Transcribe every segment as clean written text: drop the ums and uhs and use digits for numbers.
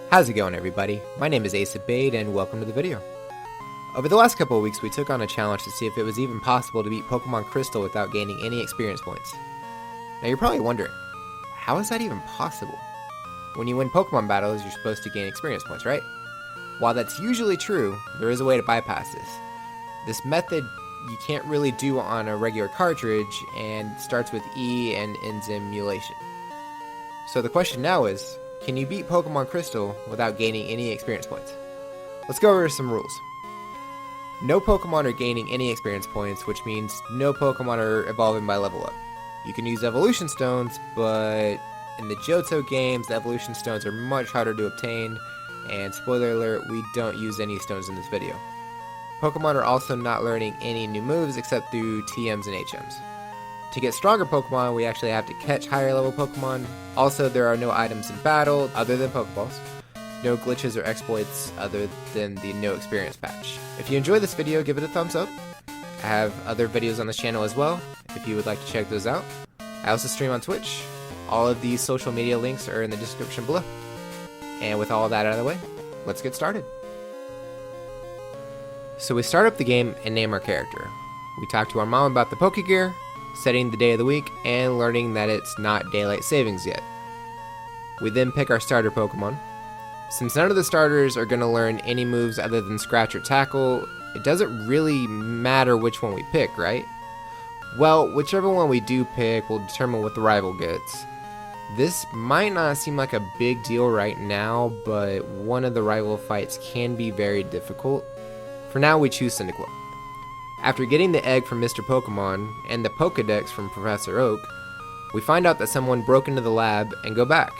How's it going, everybody? My name is Ace Abade and welcome to the video. Over the last couple of weeks we took on a challenge to see if it was even possible to beat Pokemon Crystal without gaining any experience points. Now you're probably wondering, how is that even possible? When you win Pokemon battles you're supposed to gain experience points, right? While that's usually true, there is a way to bypass this. This method you can't really do on a regular cartridge and starts with E and ends in emulation. So the question now is, can you beat Pokemon Crystal without gaining any experience points? Let's go over some rules. No Pokemon are gaining any experience points, which means no Pokemon are evolving by level up. You can use evolution stones, but in the Johto games, the evolution stones are much harder to obtain, and spoiler alert, we don't use any stones in this video. Pokemon are also not learning any new moves except through TMs and HMs. To get stronger Pokemon, we actually have to catch higher level Pokemon. Also, there are no items in battle other than Pokeballs. No glitches or exploits other than the no experience patch. If you enjoyed this video, give it a thumbs up. I have other videos on this channel as well, if you would like to check those out. I also stream on Twitch. All of these social media links are in the description below. And with all that out of the way, let's get started. So we start up the game and name our character. We talk to our mom about the Pokegear, setting the day of the week, and learning that it's not daylight savings yet. We then pick our starter Pokemon. Since none of the starters are going to learn any moves other than Scratch or Tackle, it doesn't really matter which one we pick, right? Well, whichever one we do pick will determine what the rival gets. This might not seem like a big deal right now, but one of the rival fights can be very difficult. For now, we choose Tentacle. After getting the egg from Mr. Pokemon and the Pokedex from Professor Oak, we find out that someone broke into the lab and go back.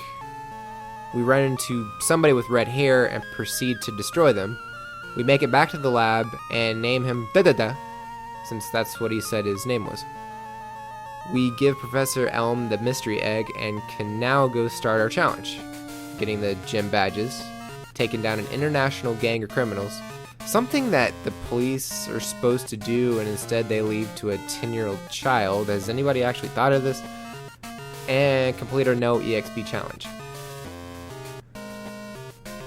We run into somebody with red hair and proceed to destroy them. We make it back to the lab and name him Da-Da-Da, since that's what he said his name was. We give Professor Elm the mystery egg and can now go start our challenge, getting the gym badges, taking down an international gang of criminals, something that the police are supposed to do and instead they leave to a 10-year-old child. Has anybody actually thought of this? And complete our no EXP challenge.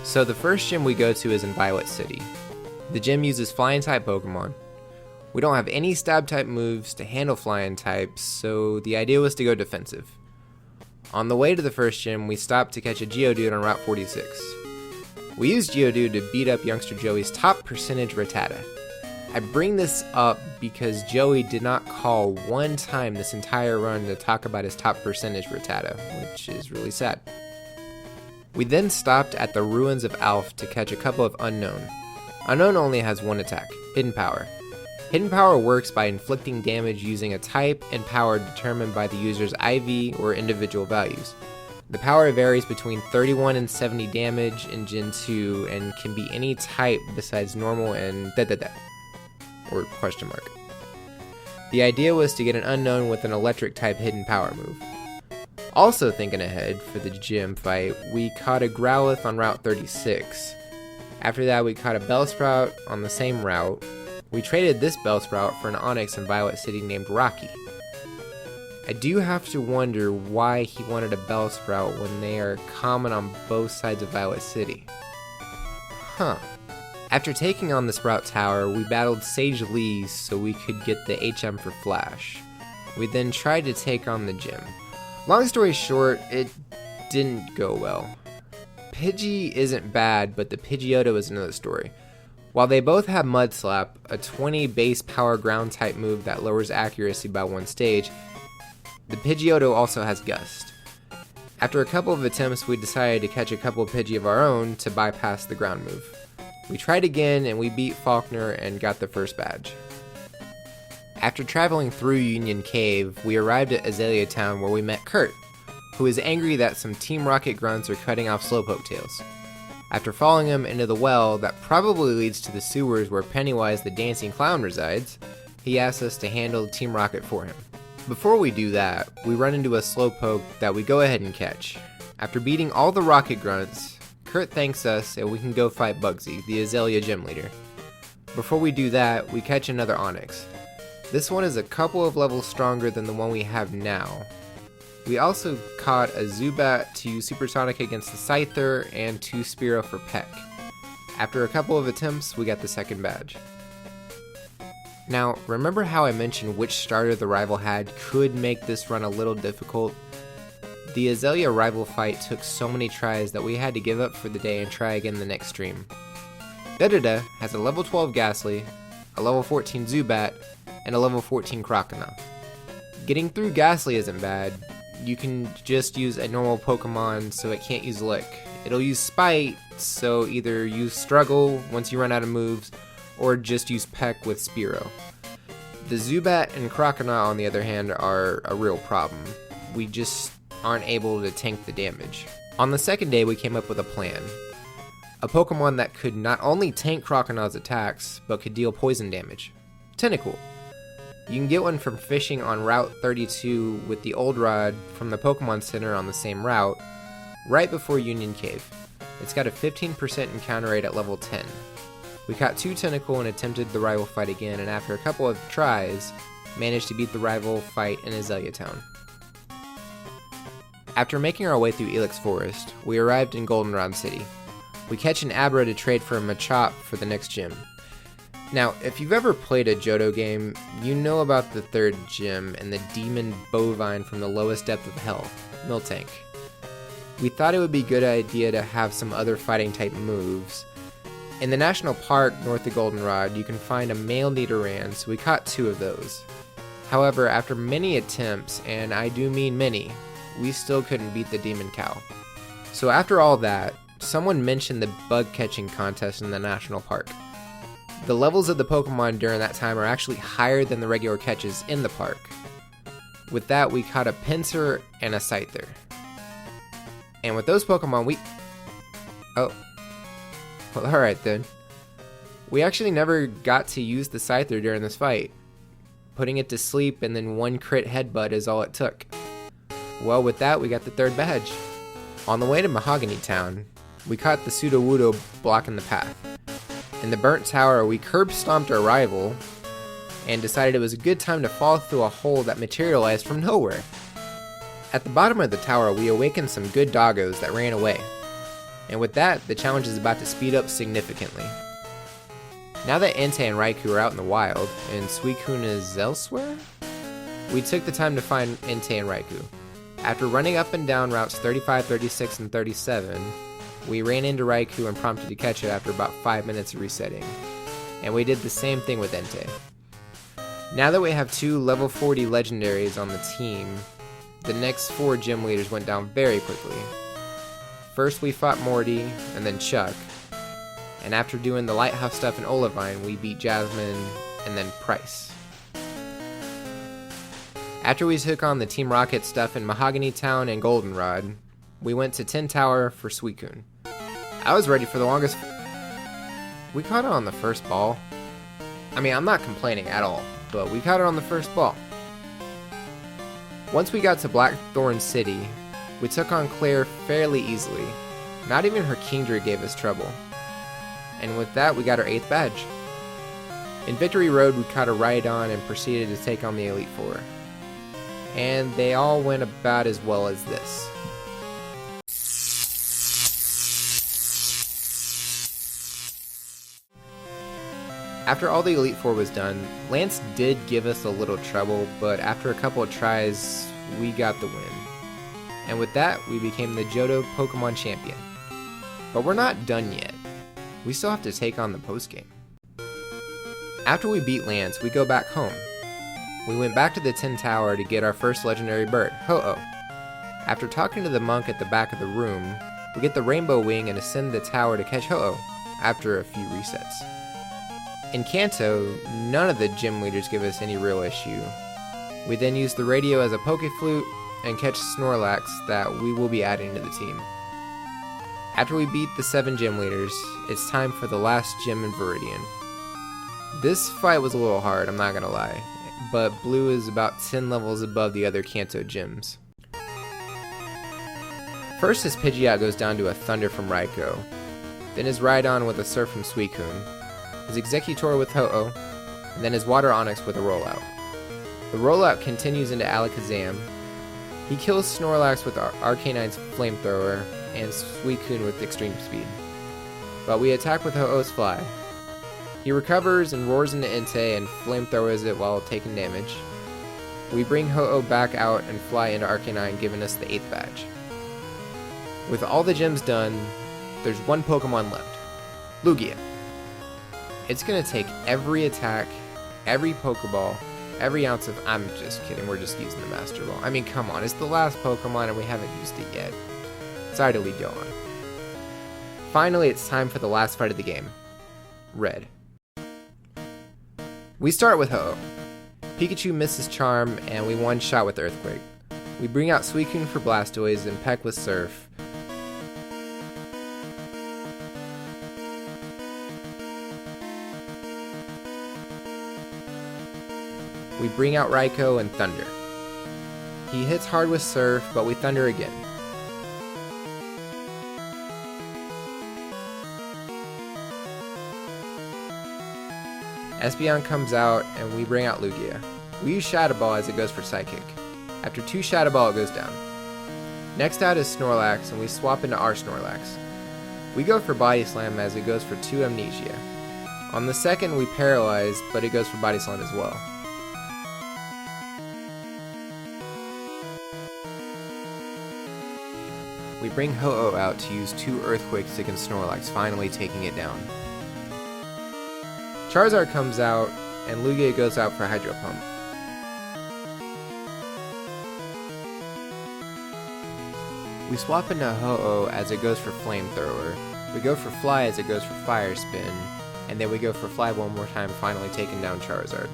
So the first gym we go to is in Violet City. The gym uses flying type Pokemon. We don't have any stab type moves to handle flying types, so the idea was to go defensive. On the way to the first gym, we stopped to catch a Geodude on Route 46. We used Geodude to beat up youngster Joey's top percentage Rattata. I bring this up because Joey did not call one time this entire run to talk about his top percentage Rattata, which is really sad. We then stopped at the ruins of Alph to catch a couple of Unknown. Unknown only has one attack, Hidden Power. Hidden Power works by inflicting damage using a type and power determined by the user's IV or individual values. The power varies between 31 and 70 damage in Gen 2 and can be any type besides normal and da-da-da, or question mark. The idea was to get an Unknown with an electric type hidden power move. Also thinking ahead for the gym fight, we caught a Growlithe on Route 36. After that we caught a Bellsprout on the same route. We traded this Bellsprout for an Onix in Violet City named Rocky. I do have to wonder why he wanted a Bellsprout when they are common on both sides of Violet City. After taking on the Sprout Tower, we battled Sage Lee so we could get the HM for Flash. We then tried to take on the gym. Long story short, it didn't go well. Pidgey isn't bad, but the Pidgeotto is another story. While they both have Mud Slap, a 20 base power ground type move that lowers accuracy by one stage, the Pidgeotto also has Gust. After a couple of attempts, we decided to catch a couple of Pidgey of our own to bypass the ground move. We tried again and we beat Faulkner and got the first badge. After traveling through Union Cave, we arrived at Azalea Town where we met Kurt, who is angry that some Team Rocket grunts are cutting off Slowpoke tails. After following him into the well that probably leads to the sewers where Pennywise the Dancing Clown resides, he asks us to handle Team Rocket for him. Before we do that, we run into a Slowpoke that we go ahead and catch. After beating all the Rocket grunts, Kurt thanks us and we can go fight Bugsy, the Azalea gym leader. Before we do that, we catch another Onix. This one is a couple of levels stronger than the one we have now. We also caught a Zubat to use Supersonic against the Scyther and 2 Spearow for Peck. After a couple of attempts, we got the second badge. Now, remember how I mentioned which starter the rival had could make this run a little difficult? The Azalea rival fight took so many tries that we had to give up for the day and try again the next stream. Dedede has a level 12 Ghastly, a level 14 Zubat, and a level 14 Croconaw. Getting through Ghastly isn't bad. You can just use a normal Pokemon so it can't use Lick. It'll use Spite, so either use Struggle once you run out of moves, or just use Peck with Spearow. The Zubat and Croconaw, on the other hand, are a real problem. We just aren't able to tank the damage. On the second day, we came up with a plan. A Pokemon that could not only tank Croconaw's attacks, but could deal poison damage. Tentacle. You can get one from fishing on Route 32 with the old rod from the Pokemon Center on the same route, right before Union Cave. It's got a 15% encounter rate at level 10. We caught 2 Tentacle and attempted the rival fight again, and after a couple of tries, managed to beat the rival fight in Azalea Town. After making our way through Elix Forest, we arrived in Goldenrod City. We catch an Abra to trade for a Machop for the next gym. Now, if you've ever played a Johto game, you know about the third gym and the demon bovine from the lowest depth of hell, Miltank. We thought it would be a good idea to have some other fighting type moves. In the national park north of Goldenrod, you can find a male Nidoran, so we caught 2 of those. However, after many attempts, and I do mean many, we still couldn't beat the Demon Cow. So after all that, someone mentioned the bug catching contest in the national park. The levels of the Pokemon during that time are actually higher than the regular catches in the park. With that, we caught a Pinsir and a Scyther. And with those Pokemon, oh. Well, alright then. We actually never got to use the Scyther during this fight. Putting it to sleep and then 1 crit headbutt is all it took. Well, with that, we got the 3rd badge. On the way to Mahogany Town, we caught the Sudowoodo blocking the path. In the Burnt Tower, we curb stomped our rival and decided it was a good time to fall through a hole that materialized from nowhere. At the bottom of the tower, we awakened some good doggos that ran away. And with that, the challenge is about to speed up significantly. Now that Entei and Raikou are out in the wild, and Suicune is elsewhere, we took the time to find Entei and Raikou. After running up and down routes 35, 36, and 37, we ran into Raikou and prompted to catch it after about 5 minutes of resetting. And we did the same thing with Entei. Now that we have 2 level 40 legendaries on the team, the next 4 gym leaders went down very quickly. First we fought Morty, and then Chuck, and after doing the Lighthouse stuff in Olivine, we beat Jasmine, and then Price. After we took on the Team Rocket stuff in Mahogany Town and Goldenrod, we went to Tin Tower for Suicune. I was ready for the longest... We caught it on the first ball. I mean, I'm not complaining at all, but we caught it on the first ball. Once we got to Blackthorn City, we took on Claire fairly easily. Not even her Kingdra gave us trouble. And with that, we got our 8th badge. In Victory Road, we caught a Rhydon and proceeded to take on the Elite Four. And they all went about as well as this. After all the Elite Four was done, Lance did give us a little trouble, but after a couple of tries, we got the win. And with that, we became the Johto Pokemon Champion. But we're not done yet. We still have to take on the postgame. After we beat Lance, we go back home. We went back to the Tin Tower to get our first legendary bird, Ho-Oh. After talking to the monk at the back of the room, we get the Rainbow Wing and ascend the tower to catch Ho-Oh, after a few resets. In Kanto, none of the gym leaders give us any real issue. We then use the radio as a Pokeflute and catch Snorlax that we will be adding to the team. After we beat the 7 gym leaders, it's time for the last gym in Viridian. This fight was a little hard, I'm not gonna lie, but Blue is about 10 levels above the other Kanto gyms. First his Pidgeot goes down to a Thunder from Raikou, then his Rhydon with a Surf from Suicune, his Executor with Ho-Oh, and then his Water Onix with a Rollout. The Rollout continues into Alakazam, He kills Snorlax with Arcanine's Flamethrower and Suicune with Extreme Speed. But we attack with Ho-Oh's Fly. He recovers and roars into Entei and Flamethrowers it while taking damage. We bring Ho-Oh back out and fly into Arcanine, giving us the 8th badge. With all the gems done, there's one Pokemon left. Lugia. It's gonna take every attack, every Pokeball, every ounce of... I'm just kidding, we're just using the Master Ball. I mean, come on, it's the last Pokemon and we haven't used it yet. Sorry to lead you on. Finally, it's time for the last fight of the game. Red. We start with Ho-Oh. Pikachu misses Charm, and we one-shot with Earthquake. We bring out Suicune for Blastoise and Peck with Surf. We bring out Raikou and Thunder. He hits hard with Surf, but we Thunder again. Espeon comes out, and we bring out Lugia. We use Shadow Ball as it goes for Psychic. After 2 Shadow Ball, it goes down. Next out is Snorlax, and we swap into our Snorlax. We go for Body Slam as it goes for 2 Amnesia. On the second, we Paralyze, but it goes for Body Slam as well. We bring Ho-Oh out to use 2 Earthquakes against Snorlax, finally taking it down. Charizard comes out, and Lugia goes out for Hydro Pump. We swap into Ho-Oh as it goes for Flamethrower, we go for Fly as it goes for Fire Spin, and then we go for Fly one more time, finally taking down Charizard.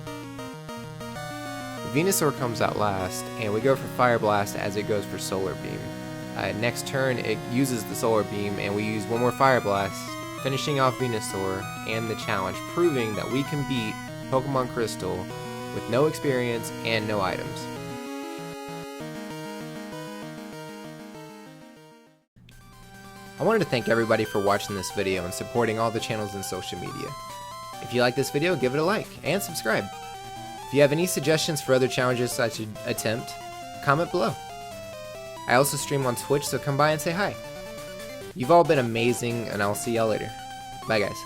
Venusaur comes out last, and we go for Fire Blast as it goes for Solar Beam. Next turn, it uses the Solar Beam, and we use one more Fire Blast, finishing off Venusaur and the challenge, proving that we can beat Pokemon Crystal with no experience and no items. I wanted to thank everybody for watching this video and supporting all the channels and social media. If you like this video, give it a like and subscribe. If you have any suggestions for other challenges I should attempt, comment below. I also stream on Twitch, so come by and say hi. You've all been amazing, and I'll see y'all later. Bye, guys.